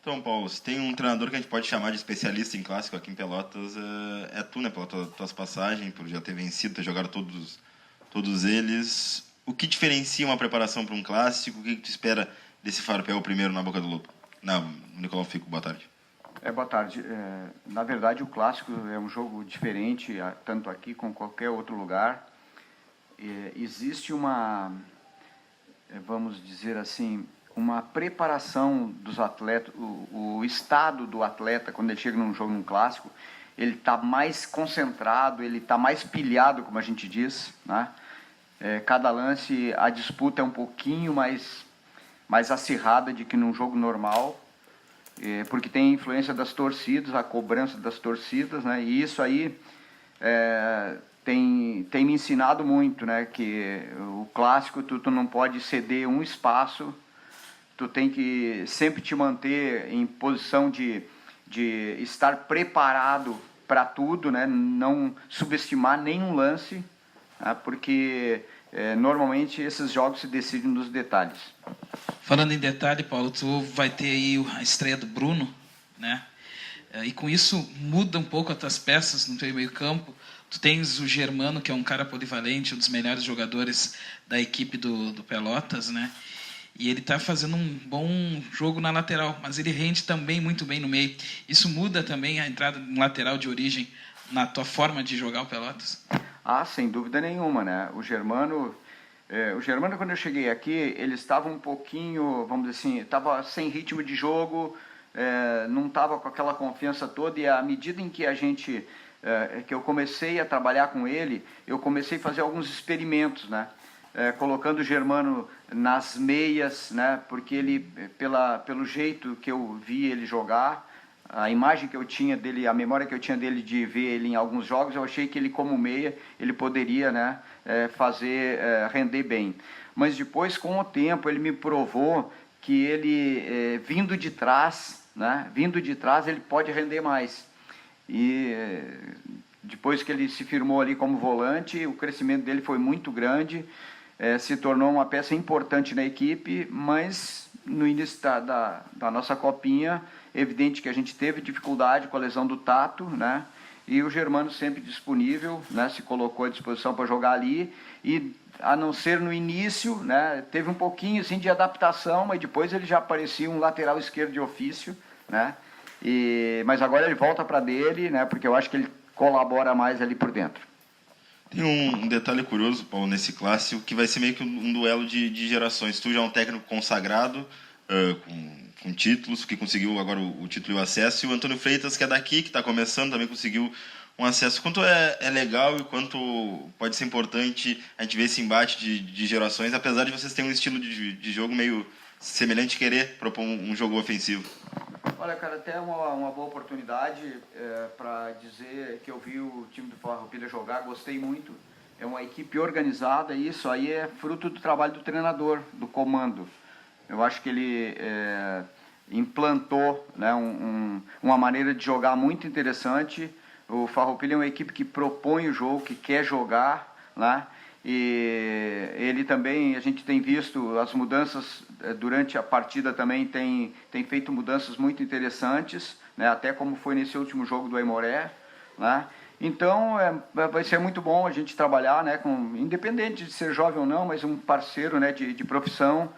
Então, Paulo, se tem um treinador que a gente pode chamar de especialista em clássico aqui em Pelotas, é tu, né? Pelas tuas passagens, por já ter vencido, ter jogado todos eles. O que diferencia uma preparação para um clássico? O que tu espera desse Farpel primeiro na Boca do Lobo? Não, Nicolau Fico, boa tarde. Boa tarde. Na verdade, o clássico é um jogo diferente, tanto aqui como em qualquer outro lugar. Existe uma, vamos dizer assim, uma preparação dos atletas, o estado do atleta, quando ele chega num jogo, num clássico, ele está mais concentrado, ele está mais pilhado, como a gente diz, né? Cada lance, a disputa é um pouquinho mais acirrada de que num jogo normal, porque tem influência das torcidas, a cobrança das torcidas, né? E isso aí tem me ensinado muito, né? Que o clássico tu não pode ceder um espaço, tu tem que sempre te manter em posição de estar preparado para tudo, né? Não subestimar nenhum lance, né? Porque normalmente esses jogos se decidem nos detalhes. Falando em detalhe, Paulo, tu vai ter aí a estreia do Bruno, né? E com isso muda um pouco as tuas peças no teu meio campo. Tu tens o Germano, que é um cara polivalente, um dos melhores jogadores da equipe do Pelotas, né? E ele está fazendo um bom jogo na lateral, mas ele rende também muito bem no meio. Isso muda também a entrada no lateral de origem na tua forma de jogar o Pelotas? Sem dúvida nenhuma, né? O Germano, quando eu cheguei aqui, ele estava um pouquinho, vamos dizer assim, estava sem ritmo de jogo, não estava com aquela confiança toda, e à medida em que que eu comecei a trabalhar com ele, eu comecei a fazer alguns experimentos, né? Colocando o Germano nas meias, né? Porque ele, pelo jeito que eu vi ele jogar, a imagem que eu tinha dele, a memória que eu tinha dele de ver ele em alguns jogos, eu achei que ele como meia, ele poderia, né, render bem. Mas depois, com o tempo, ele me provou que ele, vindo de trás, né, ele pode render mais. E depois que ele se firmou ali como volante, o crescimento dele foi muito grande, se tornou uma peça importante na equipe, mas no início da nossa copinha, evidente que a gente teve dificuldade com a lesão do Tato, né? E o Germano sempre disponível, né? Se colocou à disposição para jogar ali, e a não ser no início, né? Teve um pouquinho assim de adaptação, mas depois ele já parecia um lateral esquerdo de ofício, né? Mas agora ele volta para dele, né? Porque eu acho que ele colabora mais ali por dentro. Tem um detalhe curioso, Paulo, nesse clássico, que vai ser meio que um duelo de gerações. Tu já é um técnico consagrado, com títulos, que conseguiu agora o título e o acesso, e o Antônio Freitas, que é daqui, que está começando, também conseguiu um acesso. Quanto é legal e quanto pode ser importante a gente ver esse embate de gerações, apesar de vocês terem um estilo de jogo meio semelhante, querer propor um jogo ofensivo? Olha, cara, até uma boa oportunidade para dizer que eu vi o time do Farroupilha jogar, gostei muito. É uma equipe organizada, e isso aí é fruto do trabalho do treinador, do comando. Eu acho que ele implantou, né, uma maneira de jogar muito interessante. O Farroupilha é uma equipe que propõe o jogo, que quer jogar, né? E ele também, a gente tem visto as mudanças durante a partida, também tem feito mudanças muito interessantes, né? Até como foi nesse último jogo do Aimoré, né? Então vai ser muito bom a gente trabalhar, né, independente de ser jovem ou não, mas um parceiro, né, de profissão,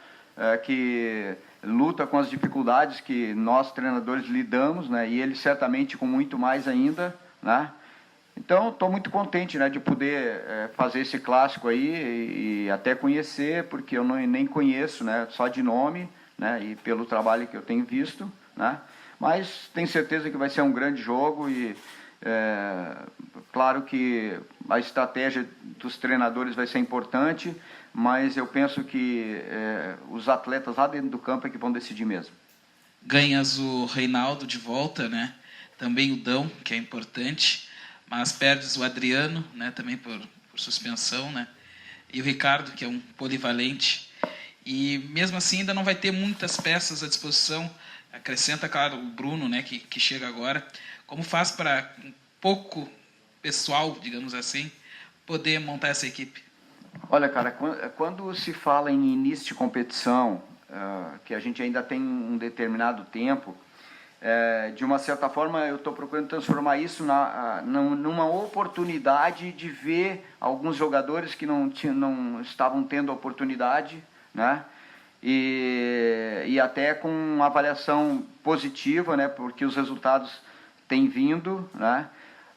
que luta com as dificuldades que nós treinadores lidamos, né? E ele certamente com muito mais ainda, né? Então, estou muito contente, né, de poder fazer esse clássico aí, e até conhecer, porque eu nem conheço, né, só de nome, né, e pelo trabalho que eu tenho visto, né, mas tenho certeza que vai ser um grande jogo. E claro que a estratégia dos treinadores vai ser importante, mas eu penso que os atletas lá dentro do campo é que vão decidir mesmo. Ganhas o Reinaldo de volta, né, também o Dão, que é importante, mas perdes o Adriano, né, também por suspensão, né, e o Ricardo, que é um polivalente, e mesmo assim ainda não vai ter muitas peças à disposição. Acrescenta, claro, o Bruno, né, que chega agora. Como faz para um pouco pessoal, digamos assim, poder montar essa equipe? Olha, cara, quando se fala em início de competição, que a gente ainda tem um determinado tempo, de uma certa forma, eu estou procurando transformar isso numa oportunidade de ver alguns jogadores que não estavam tendo oportunidade, né? E até com uma avaliação positiva, né? Porque os resultados têm vindo, né?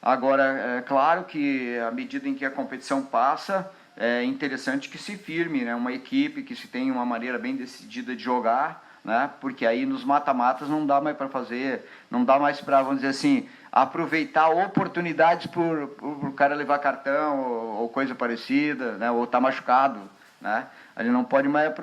Agora, é claro que à medida em que a competição passa, é interessante que se firme, né? Uma equipe que se tenha uma maneira bem decidida de jogar, né? Porque aí nos mata-matas não dá mais para fazer, não dá mais para, vamos dizer assim, aproveitar oportunidades por o cara levar cartão ou coisa parecida, né? Ou estar machucado, né? Ele não pode mais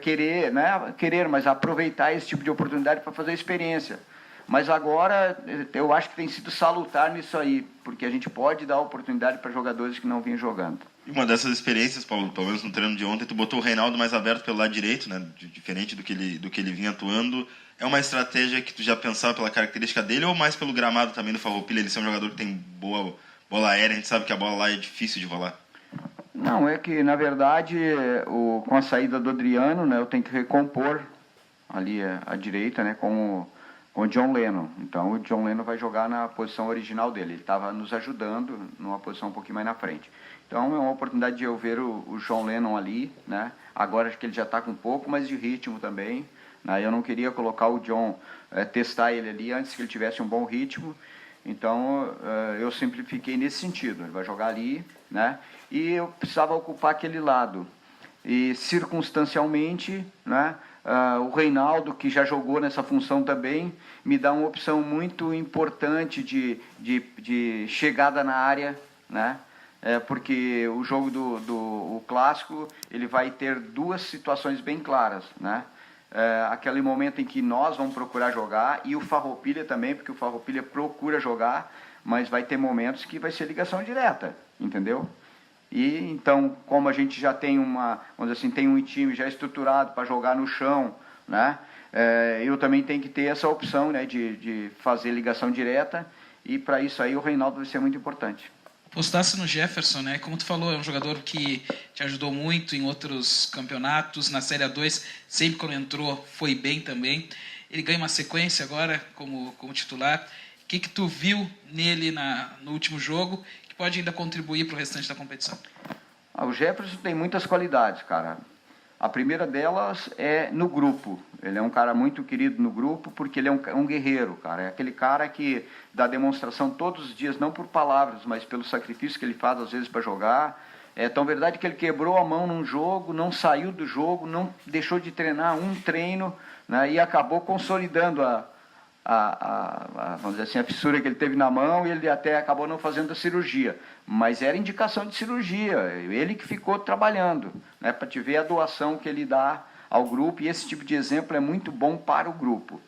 querer, né? Querer, mas aproveitar esse tipo de oportunidade para fazer experiência. Mas agora eu acho que tem sido salutar nisso aí, porque a gente pode dar oportunidade para jogadores que não vinham jogando. E uma dessas experiências, Paulo, pelo menos no treino de ontem, tu botou o Reinaldo mais aberto pelo lado direito, né? Diferente do que ele vinha atuando. É uma estratégia que tu já pensava pela característica dele ou mais pelo gramado também do Farroupilha? Ele ser um jogador que tem boa bola aérea, a gente sabe que a bola lá é difícil de rolar. Não, é que na verdade com a saída do Adriano, né, eu tenho que recompor ali à direita, né, com o John Lennon. Então o John Lennon vai jogar na posição original dele. Ele estava nos ajudando numa posição um pouquinho mais na frente. Então é uma oportunidade de eu ver o John Lennon ali, né? Agora acho que ele já está com um pouco mais de ritmo também, né? Eu não queria colocar o John, testar ele ali antes que ele tivesse um bom ritmo. Então eu simplifiquei nesse sentido. Ele vai jogar ali, né? E eu precisava ocupar aquele lado. E circunstancialmente, né? O Reinaldo, que já jogou nessa função também, me dá uma opção muito importante de chegada na área, né? Porque o jogo o clássico, ele vai ter duas situações bem claras, né? Aquele momento em que nós vamos procurar jogar, e o Farroupilha também, porque o Farroupilha procura jogar, mas vai ter momentos que vai ser ligação direta, entendeu? E então, como a gente já tem vamos dizer assim, tem um time já estruturado para jogar no chão, né? Eu também tenho que ter essa opção, né, de fazer ligação direta, e para isso aí o Reinaldo vai ser muito importante. Postasse no Jefferson, né? Como tu falou, é um jogador que te ajudou muito em outros campeonatos, na Série A2, sempre quando entrou foi bem também. Ele ganha uma sequência agora como titular. O que tu viu nele no último jogo que pode ainda contribuir para o restante da competição? O Jefferson tem muitas qualidades, cara. A primeira delas é no grupo. Ele é um cara muito querido no grupo porque ele é um guerreiro, cara. É aquele cara que dá demonstração todos os dias, não por palavras, mas pelo sacrifício que ele faz às vezes para jogar. É tão verdade que ele quebrou a mão num jogo, não saiu do jogo, não deixou de treinar um treino, né, e acabou consolidando vamos dizer assim, a fissura que ele teve na mão, e ele até acabou não fazendo a cirurgia. Mas era indicação de cirurgia, ele que ficou trabalhando, né, para te ver a doação que ele dá ao grupo, e esse tipo de exemplo é muito bom para o grupo.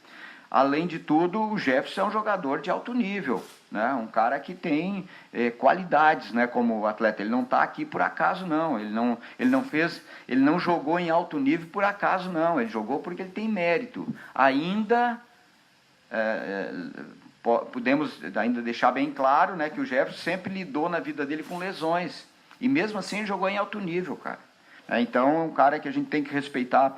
Além de tudo, o Jefferson é um jogador de alto nível, né, um cara que tem qualidades, né, como atleta. Ele não está aqui por acaso, não. Ele não jogou em alto nível por acaso, não. Ele jogou porque ele tem mérito. Podemos ainda deixar bem claro, né, que o Jefferson sempre lidou na vida dele com lesões, e mesmo assim ele jogou em alto nível, cara. Então é um cara que a gente tem que respeitar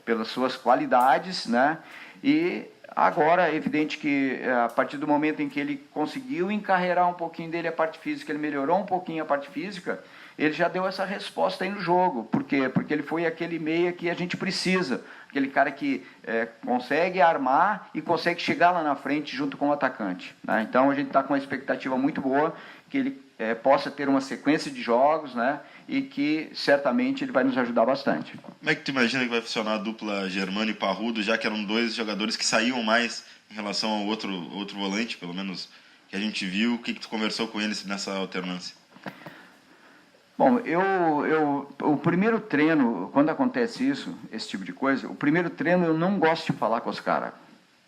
pelas suas qualidades, né? E agora é evidente que a partir do momento em que ele conseguiu encarreirar um pouquinho dele a parte física, ele melhorou um pouquinho a parte física, ele já deu essa resposta aí no jogo. Por quê? Porque ele foi aquele meia que a gente precisa, aquele cara que consegue armar e consegue chegar lá na frente junto com o atacante, né? Então a gente está com uma expectativa muito boa que ele possa ter uma sequência de jogos, né? E que certamente ele vai nos ajudar bastante. Como é que tu imagina que vai funcionar a dupla Germano e Parrudo, já que eram dois jogadores que saíam mais em relação ao outro volante, pelo menos que a gente viu? O que tu conversou com eles nessa alternância? Bom, o primeiro treino, quando acontece esse tipo de coisa, o primeiro treino eu não gosto de falar com os caras.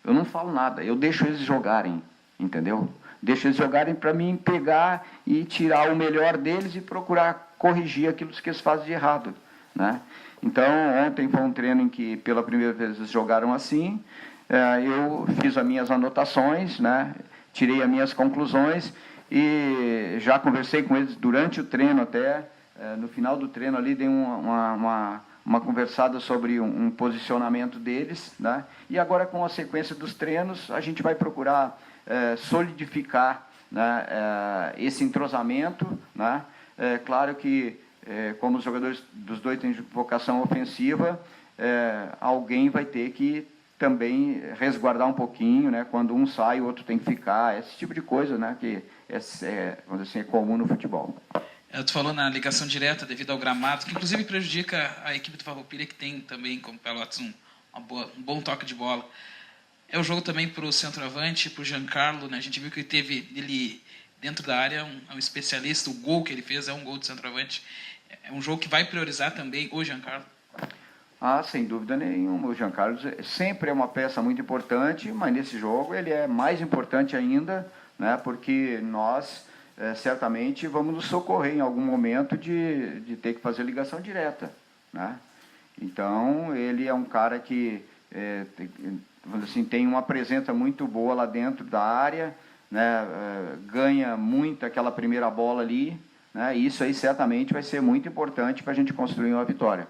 Eu não falo nada, eu deixo eles jogarem, entendeu? Deixo eles jogarem para mim pegar e tirar o melhor deles e procurar corrigir aquilo que eles fazem de errado, né? Então, ontem foi um treino em que pela primeira vez eles jogaram assim, eu fiz as minhas anotações, né? Tirei as minhas conclusões e já conversei com eles durante o treino até, no final do treino ali dei uma uma conversada sobre um posicionamento deles, né? E agora, com a sequência dos treinos, a gente vai procurar solidificar, né, esse entrosamento, né? Claro que, como os jogadores dos dois têm vocação ofensiva, alguém vai ter que também resguardar um pouquinho, né? Quando um sai, o outro tem que ficar, esse tipo de coisa, né? Que vamos dizer assim, é comum no futebol. Tu falou na ligação direta devido ao gramado, que inclusive prejudica a equipe do Farroupilha, que tem também, como Pelotas, um bom toque de bola. É o jogo também para o centroavante, para o Giancarlo, né? A gente viu que ele dentro da área, é um especialista, o gol que ele fez é um gol de centroavante. É um jogo que vai priorizar também o Giancarlo. Sem dúvida nenhuma. O Giancarlo sempre é uma peça muito importante, mas nesse jogo ele é mais importante ainda, né? Porque nós certamente vamos nos socorrer em algum momento de ter que fazer ligação direta, né? Então, ele é um cara que assim, tem uma presença muito boa lá dentro da área, né? Ganha muito aquela primeira bola ali, né? E isso aí certamente vai ser muito importante para a gente construir uma vitória.